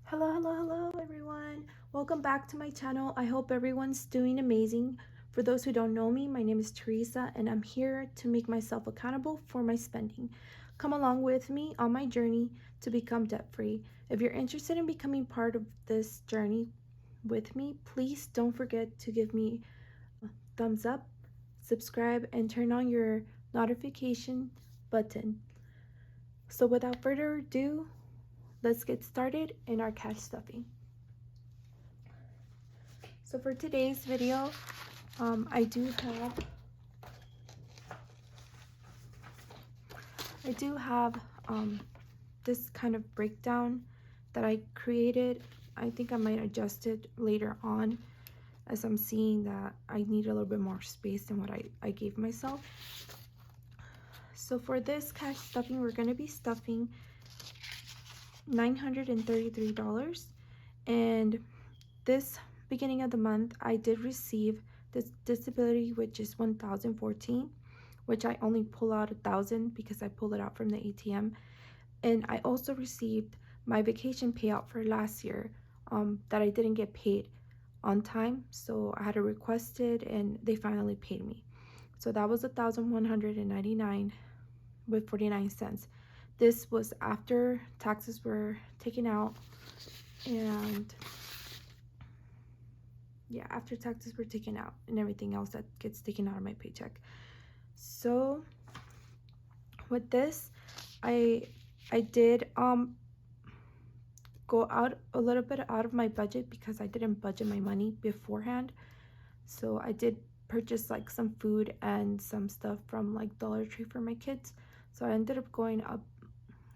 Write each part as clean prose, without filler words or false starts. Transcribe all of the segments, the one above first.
Hello everyone. Welcome back to my channel. I hope everyone's doing amazing. For those who don't know me, my name is Teresa and I'm here to make myself accountable for my spending. Come along with me on my journey to become debt-free. If you're interested in becoming part of this journey with me, please don't forget to give me a thumbs up, subscribe, and turn on your notification button. So without further ado, let's get started in our cash stuffing. So for today's video, I do have this kind of breakdown that I created. I think I might adjust it later on as I'm seeing that I need a little bit more space than what I gave myself. So for this cash stuffing, we're going to be stuffing $933, and this beginning of the month I did receive this disability, which is 1,014, which I only pull out 1,000 because I pulled it out from the ATM. And I also received my vacation payout for last year that I didn't get paid on time, so I had to request it and they finally paid me. So that was 1,199 with 49 cents. This was after taxes were taken out, and yeah, after taxes were taken out and everything else that gets taken out of my paycheck. So with this, I did go out a little bit out of my budget because I didn't budget my money beforehand. So I did purchase like some food and some stuff from like Dollar Tree for my kids. So I ended up going up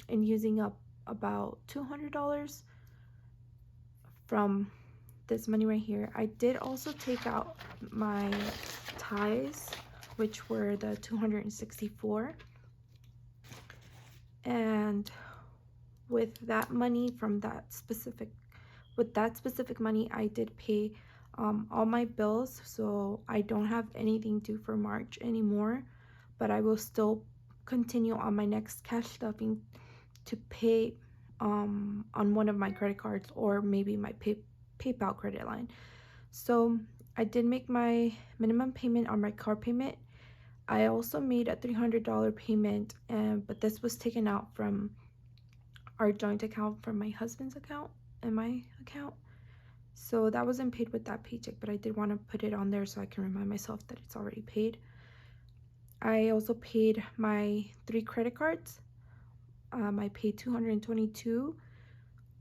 and using up about $200 from this money right here. I did also take out my ties, which were the 264, and with that money from that specific money, I did pay all my bills, so I don't have anything due for March anymore, but I will still continue on my next cash stuffing to pay on one of my credit cards or maybe my PayPal credit line. So I did make my minimum payment on my car payment. I also made a $300 payment, but this was taken out from our joint account, from my husband's account and my account. So that wasn't paid with that paycheck, but I did want to put it on there so I can remind myself that it's already paid. I also paid my 3 credit cards. I paid $222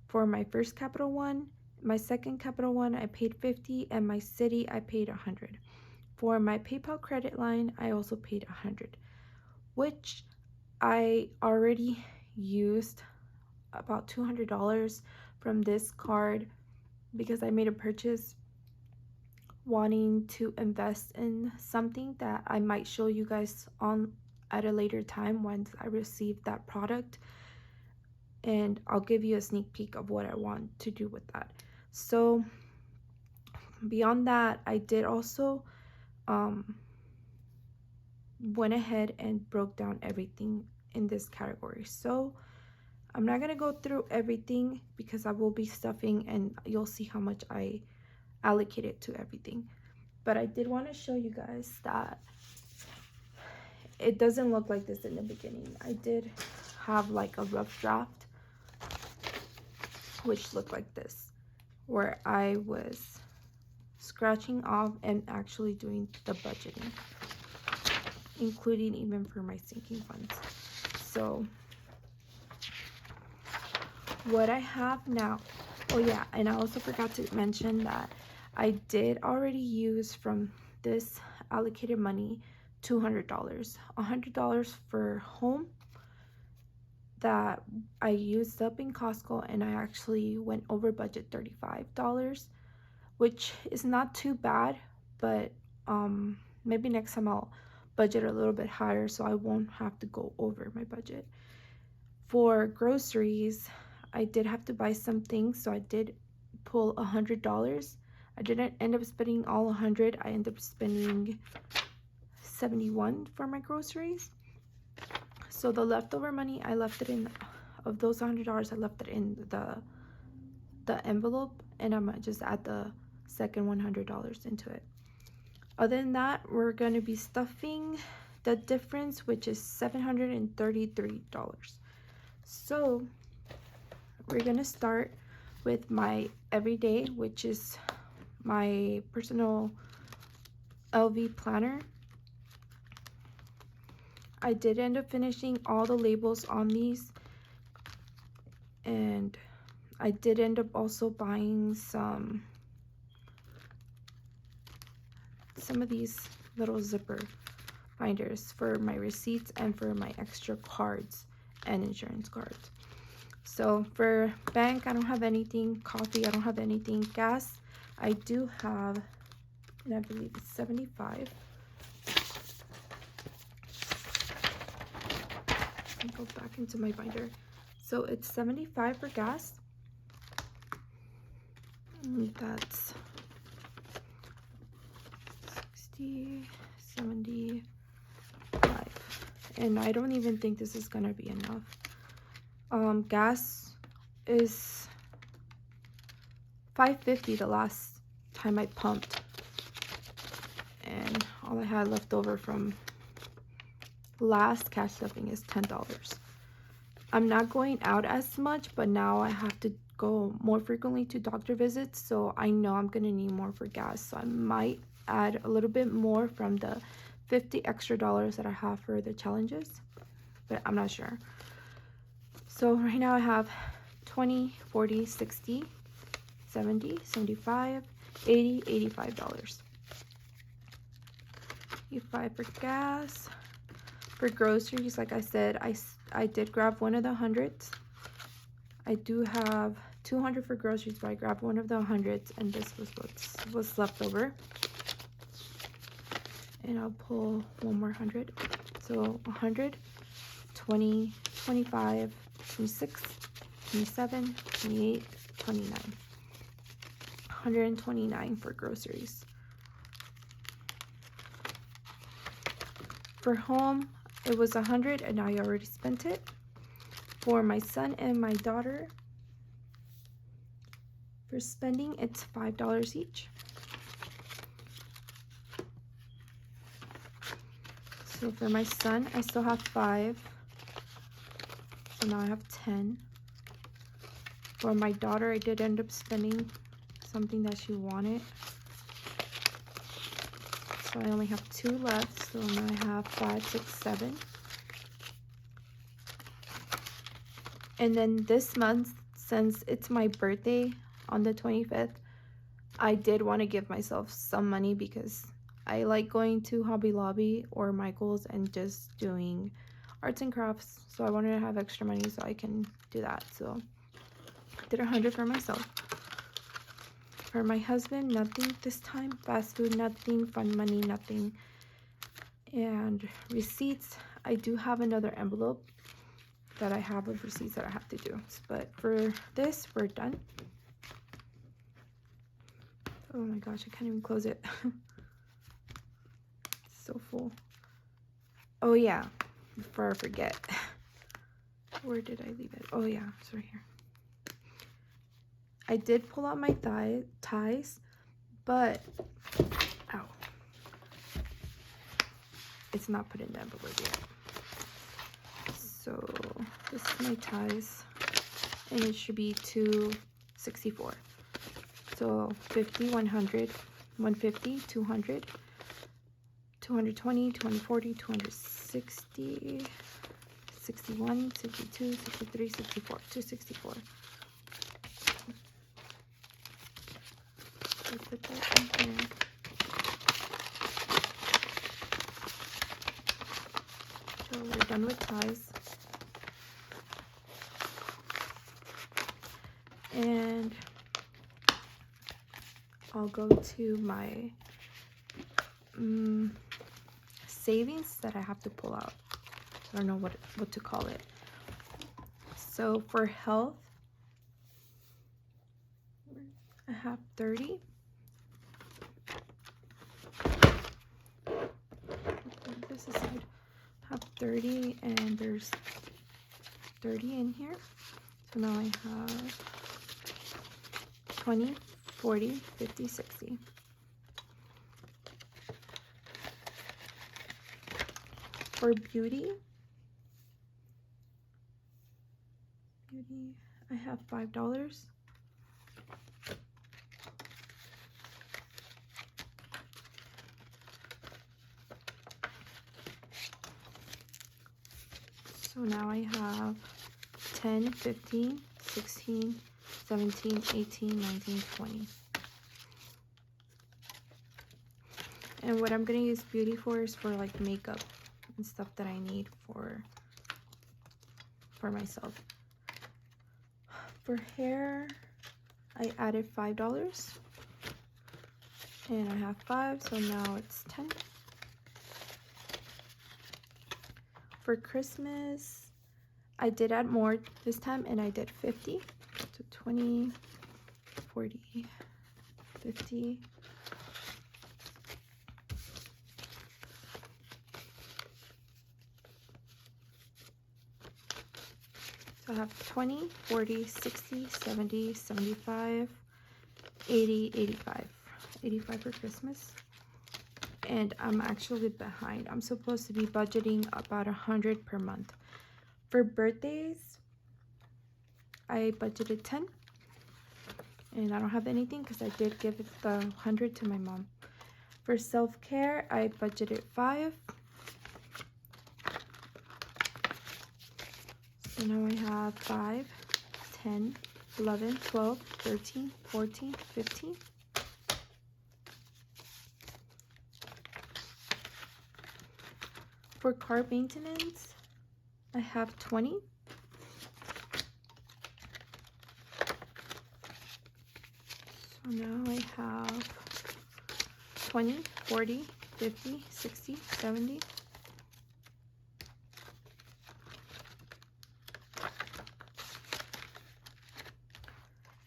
for my first Capital One. My second Capital One, I paid $50, and my Citi, I paid $100. For my PayPal credit line, I also paid $100, which I already used about $200 from this card because I made a purchase wanting to invest in something that I might show you guys on at a later time once I receive that product, and I'll give you a sneak peek of what I want to do with that. So beyond that, I did also went ahead and broke down everything in this category. So I'm not going to go through everything because I will be stuffing and you'll see how much I allocated to everything. But I did want to show you guys that it doesn't look like this in the beginning. I did have like a rough draft which looked like this, where I was scratching off and actually doing the budgeting, including even for my sinking funds. So what I have now, oh yeah, and I also forgot to mention that I did already use from this allocated money $200, $100 for home that I used up in Costco, and I actually went over budget $35, which is not too bad, but maybe next time I'll budget a little bit higher so I won't have to go over my budget. For groceries, I did have to buy some things, so I did pull $100. I didn't end up spending all 100. I ended up spending 71 for my groceries. So the leftover money, I left it in, of those $100, I left it in the the envelope, and I might just add the second $100 into it. Other than that, we're going to be stuffing the difference, which is $733. So we're going to start with my everyday, which is my personal LV planner. I did end up finishing all the labels on these, and I did end up also buying some of these little zipper binders for my receipts and for my extra cards and insurance cards. So for bank, I don't have anything. Coffee, I don't have anything. Gas, I do have, and I believe it's 75. Let me go back into my binder. So it's 75 for gas. And that's 60, 75. And I don't even think this is gonna be enough. Gas is $5.50 the last time I pumped, and all I had left over from last cash stuffing is $10. I'm not going out as much, but now I have to go more frequently to doctor visits, so I know I'm gonna need more for gas. So I might add a little bit more from the $50 extra that I have for the challenges, but I'm not sure. So right now I have 20, 40, 60, 70, 75, 80, $85. 85 for gas. For groceries, like I said, I did grab one of the hundreds. I do have 200 for groceries, but I grabbed one of the hundreds, and this was what's left over. And I'll pull one more 100. So 100, 20, 25, 26, 27, 28, 29. 129 for groceries. For home, it was 100, and I already spent it. For my son and my daughter, for spending, it's $5 each. So for my son, I still have 5. So now I have 10. For my daughter, I did end up spending something that she wanted. So I only have 2 left. So now I have 5, 6, 7. And then this month, since it's my birthday on the 25th, I did want to give myself some money because I like going to Hobby Lobby or Michael's and just doing arts and crafts. So I wanted to have extra money so I can do that. So I did 100 for myself. For my husband, nothing this time. Fast food, nothing. Fun money, nothing. And receipts, I do have another envelope that I have of receipts that I have to do. But for this, we're done. Oh my gosh, I can't even close it. It's so full. Oh yeah, before I forget. Where did I leave it? Oh yeah, it's right here. I did pull out my ties, but ow, it's not put in the envelope yet. So this is my ties, and it should be 264. So 50, 100, 150, 200, 220, 240, 260, 61, 62, 63, 64, 264. So put that in here. So we're done with ties. And I'll go to my savings that I have to pull out. I don't know what to call it. So for health, I have 30. This aside, I have 30, and there's 30 in here. So now I have 20, 40, 50, 60. For beauty, I have $5. So now I have 10, 15, 16, 17, 18, 19, 20. And what I'm going to use beauty for is for like makeup and stuff that I need for myself. For hair, I added $5. And I have 5, so now it's 10. For Christmas, I did add more this time, and I did 50. So 20, 40, 50. So I have 20, 40, 60, 70, 75, 80, 85. 85 for Christmas. And I'm actually behind. I'm supposed to be budgeting about 100 per month. For birthdays, I budgeted 10. And I don't have anything because I did give the 100 to my mom. For self-care, I budgeted 5. So now I have 5, 10, 11, 12, 13, 14, 15. For car maintenance, I have 20. So now I have 20, 40, 50, 60, 70.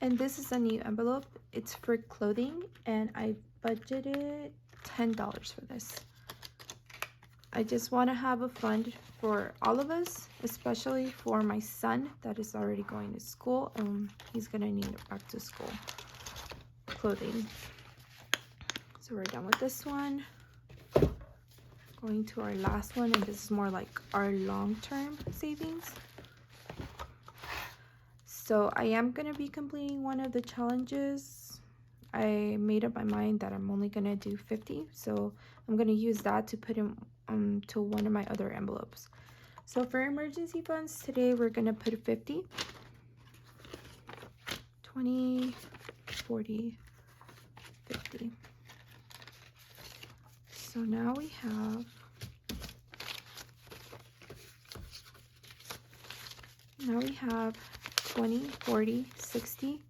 And this is a new envelope. It's for clothing, and I budgeted $10 for this. I just want to have a fund for all of us, especially for my son that is already going to school, and he's gonna need back to school clothing. So we're done with this one. Going to our last one, and this is more like our long-term savings. So I am gonna be completing one of the challenges. I made up my mind that I'm only gonna do 50, so I'm gonna use that to put in to one of my other envelopes. So for emergency funds today, we're gonna put 50, 20, 40, 50. So now we have 20, 40, 60,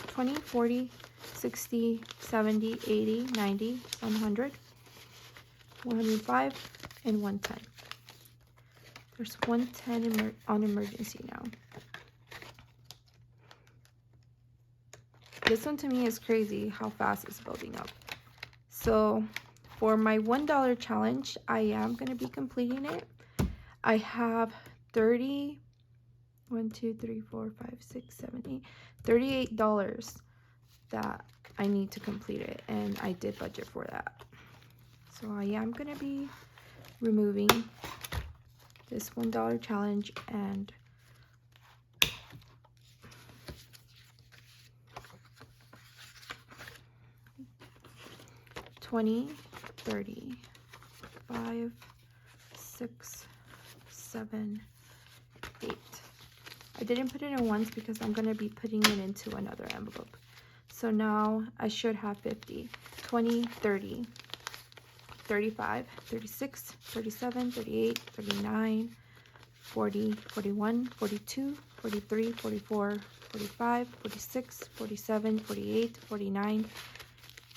20, 40, 60, 70, 80, 90, 100, 105, and 110. There's 110 on emergency now. This one to me is crazy how fast it's building up. So for my $1 challenge, I am going to be completing it. I have 30, 1, 2, 3, 4, 5, 6, 7, 8, $38 that I need to complete it, and I did budget for that. So I am going to be removing this $1 challenge and $20, $30, 5, 6, 7, 8. I didn't put it in once because I'm going to be putting it into another envelope. So now I should have 50, 20, 30, 35, 36, 37, 38, 39, 40, 41, 42, 43, 44, 45, 46, 47, 48, 49,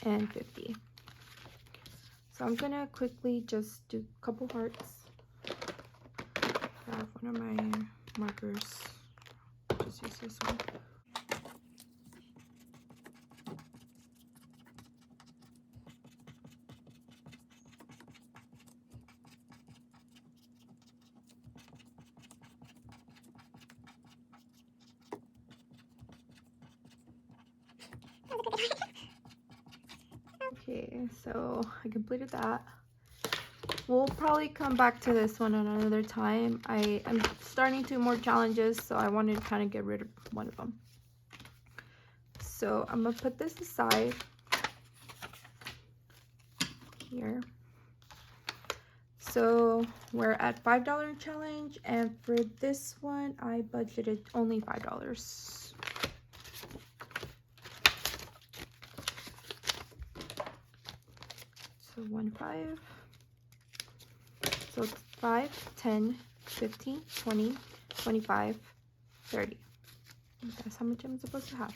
and 50. So I'm gonna quickly just do a couple hearts. Grab one of my markers. Just use this one. Okay, so I completed that. We'll probably come back to this one another time. I am starting to do more challenges, so I wanted to kind of get rid of one of them. So I'm gonna put this aside here. So we're at $5 challenge, and for this one I budgeted only $5. So 1, 5. So it's 5, 10, 15, 20, 25, 30. That's how much I'm supposed to have.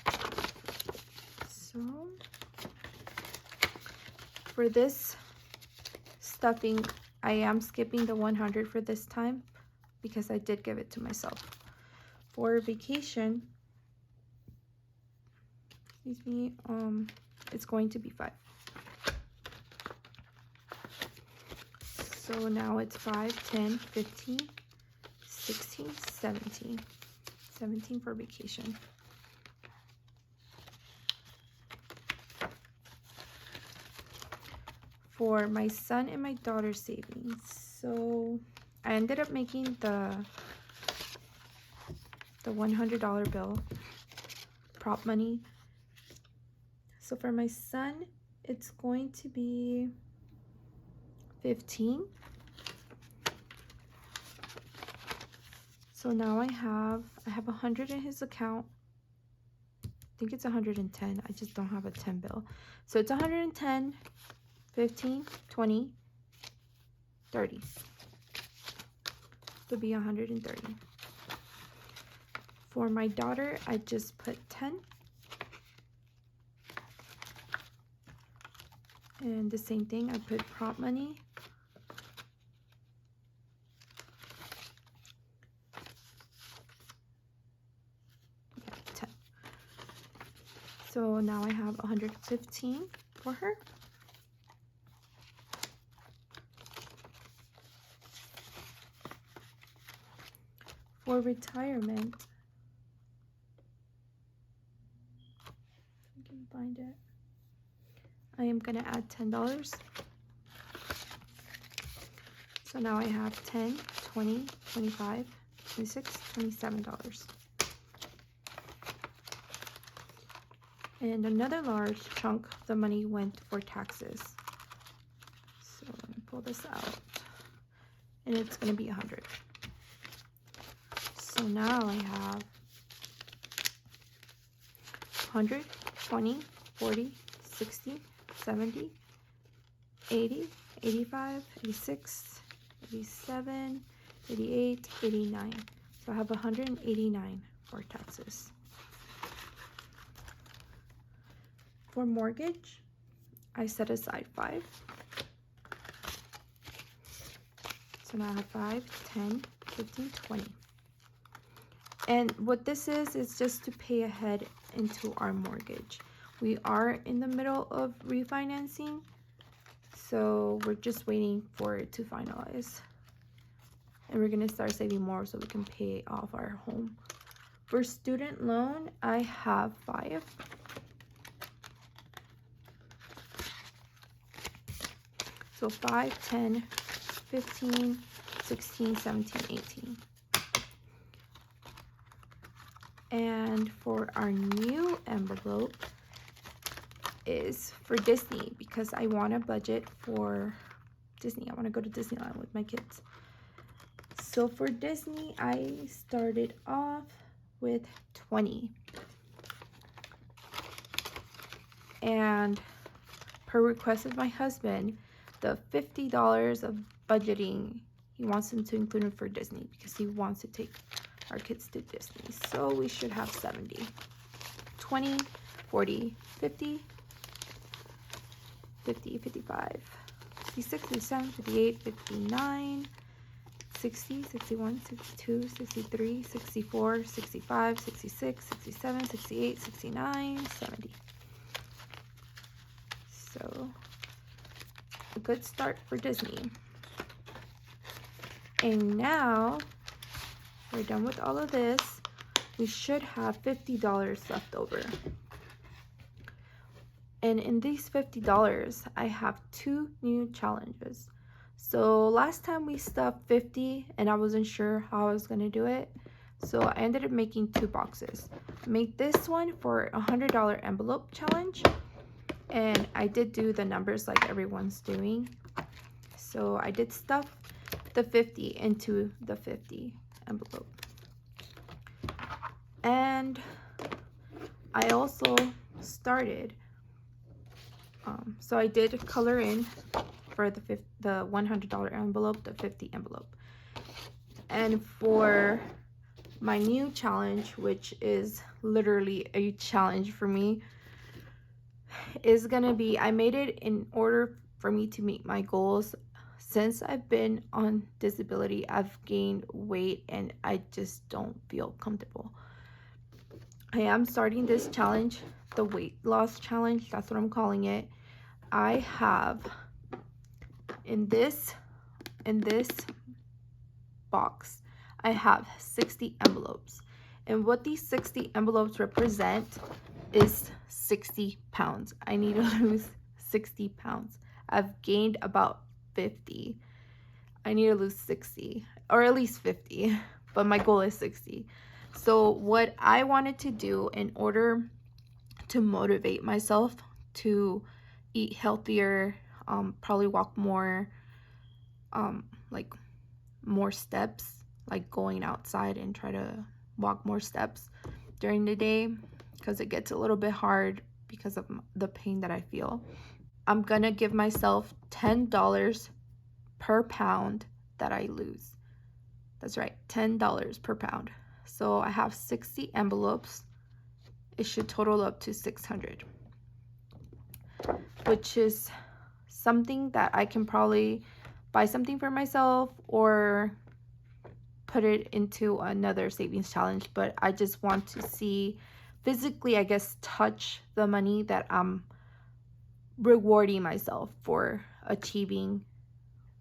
So for this stuffing, I am skipping the 100 for this time because I did give it to myself. For vacation, excuse me, it's going to be 5. So now it's 5, 10, 15, 16, 17. 17 for vacation. For my son and my daughter's savings, so I ended up making the $100 bill, prop money. So for my son, it's going to be 15. So now I have 100 in his account. I think it's 110. I just don't have a 10 bill. So it's 110, 15, 20, 30. To be 130. For my daughter, I just put 10. And the same thing, I put prop money. Yeah, 10. So now I have 115 for her. For retirement, I can find it. I am gonna add $10. So now I have 10, 20, 25, 26, $27. And another large chunk of the money went for taxes. So let me pull this out. And it's gonna be 100. So now I have 100, 20, 40, 60, 70, 80, 85, 86, 87, 88, 89. So I have 189 for taxes. For mortgage, I set aside 5. So now I have 5, 10, 15, 20. And what this is just to pay ahead into our mortgage. We are in the middle of refinancing, so we're just waiting for it to finalize. And we're gonna start saving more so we can pay off our home. For student loan, I have 5. So 5, 10, 15, 16, 17, 18. And for our new envelope is for Disney, because I want to budget for Disney. I want to go to Disneyland with my kids. So for Disney, I started off with 20. And per request of my husband, the $50 of budgeting, he wants them to include it for Disney because he wants to take our kids to Disney. So we should have 70. 20, 40, 50, 50, 55, 56, 57, 58, 59, 60, 61, 62, 63, 64, 65, 66, 67, 68, 69, 70. So a good start for Disney. And now we're done with all of this. We should have $50 left over. And in these $50, I have 2 new challenges. So last time we stuffed 50 and I wasn't sure how I was going to do it. So I ended up making 2 boxes. I made this one for a $100 envelope challenge. And I did do the numbers like everyone's doing. So I did stuff the 50 into the 50 envelope. And I also started, so I did color in for the $100 envelope, the 50 envelope. And for my new challenge, which is literally a challenge for me, is gonna be, I made it in order for me to meet my goals. Since I've been on disability, I've gained weight and I just don't feel comfortable. I am starting this challenge, the weight loss challenge, that's what I'm calling it. I have in this box, I have 60 envelopes. And what these 60 envelopes represent is 60 pounds. I need to lose 60 pounds. I've gained about 50. I need to lose 60 or at least 50, but my goal is 60. So what I wanted to do in order to motivate myself to eat healthier, probably walk more, like more steps, like going outside and try to walk more steps during the day because it gets a little bit hard because of the pain that I feel. I'm gonna give myself $10 per pound that I lose. That's right, $10 per pound. So I have 60 envelopes. It should total up to 600, which is something that I can probably buy something for myself or put it into another savings challenge. But I just want to see physically, I guess, touch the money that I'm rewarding myself for achieving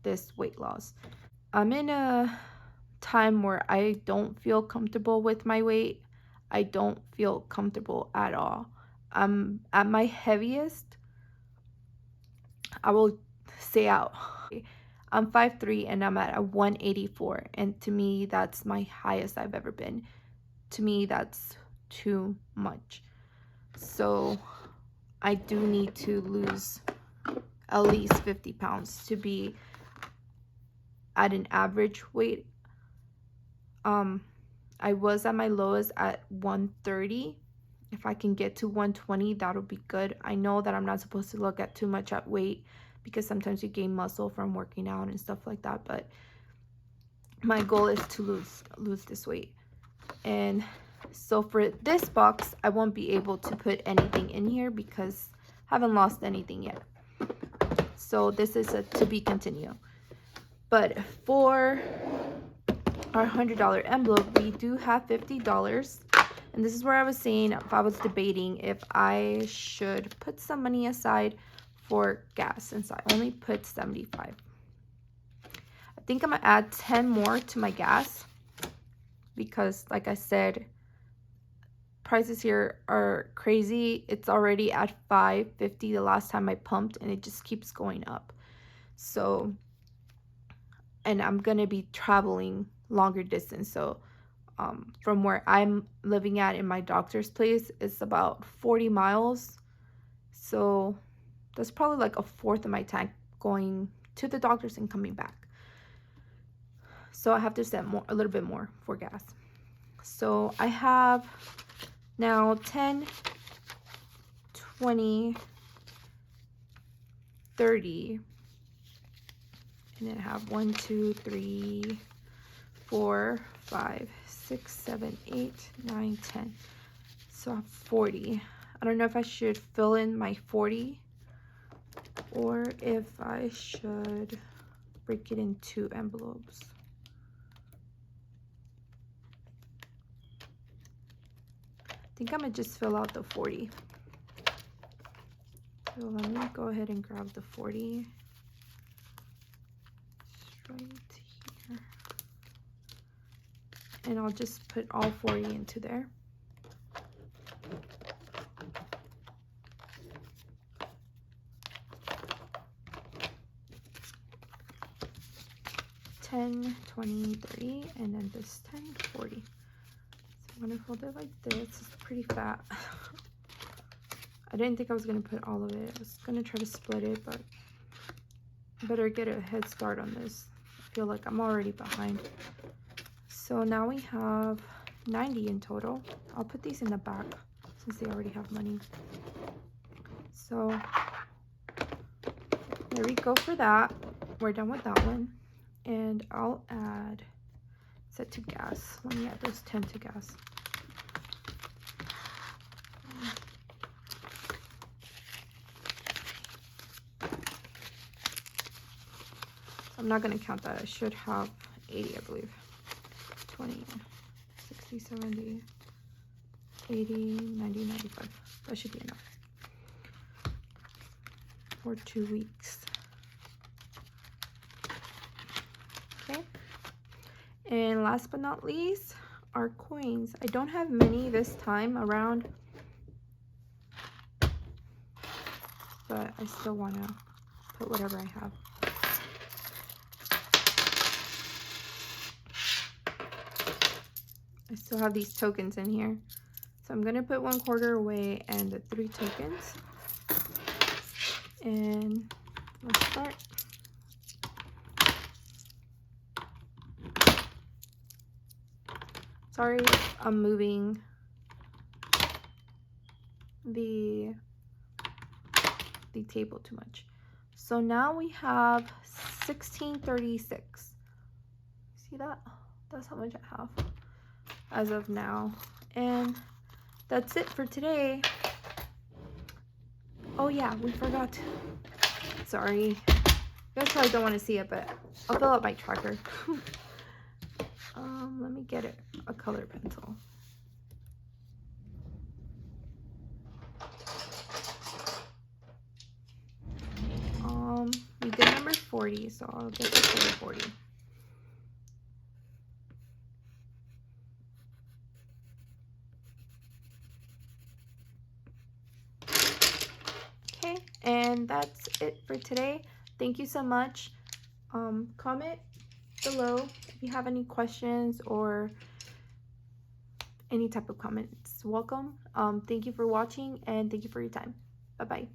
this weight loss. I'm in a time where I don't feel comfortable with my weight. I don't feel comfortable at all. I'm at my heaviest, I will say out. I'm 5'3" and I'm at a 184, and to me that's my highest I've ever been. To me that's too much. So I do need to lose at least 50 pounds to be at an average weight. I was at my lowest at 130. If I can get to 120, that'll be good. I know that I'm not supposed to look at too much at weight because sometimes you gain muscle from working out and stuff like that, but my goal is to lose this weight. And so for this box, I won't be able to put anything in here because I haven't lost anything yet. So this is a to be continue. But for our $100 envelope, we do have $50. And this is where I was saying, if I was debating if I should put some money aside for gas, since I only put 75. I think I'm gonna add 10 more to my gas because, like I said, prices here are crazy. It's already at $5.50 the last time I pumped, and it just keeps going up. So, and I'm gonna be traveling longer distance. So from where I'm living at in my doctor's place, it's about 40 miles. So that's probably like a fourth of my tank going to the doctor's and coming back. So I have to spend a little bit more for gas. So I have now 10, 20, 30, and then I have 1, 2, 3, 4, 5, 6, 7, 8, 9, 10. So I have 40. I don't know if I should fill in my 40 or if I should break it in 2 envelopes. I think I'm gonna just fill out the 40. So let me go ahead and grab the 40. Right here. And I'll just put all 40 into there. 10, 20, 30, and then this 10, 40. So I'm gonna fold it like this. It's pretty fat. I didn't think I was gonna put all of it. I was gonna try to split it, but I better get a head start on this. I feel like I'm already behind. So now we have 90 in total. I'll put these in the back since they already have money. So there we go for that. We're done with that one. And I'll add, set to gas. Let me add those 10 to gas. I'm not going to count that. I should have 80, I believe. 20, 60, 70, 80, 90, 95. That should be enough for 2 weeks. Okay. And last but not least, our coins. I don't have many this time around, but I still want to put whatever I have. I still have these tokens in here. So I'm going to put 1 quarter away and the 3 tokens. And let's start. Sorry, I'm moving the table too much. So now we have 1636. See that? That's how much I have as of now. And that's it for today. Oh yeah, we forgot. Sorry. You guys probably don't want to see it, but I'll fill out my tracker. Let me get a color pencil. We did number 40, so I'll get the color 40. Okay, and that's it for today. Thank you so much. Comment below if you have any questions or any type of comments. Welcome. Thank you for watching and thank you for your time. Bye-bye.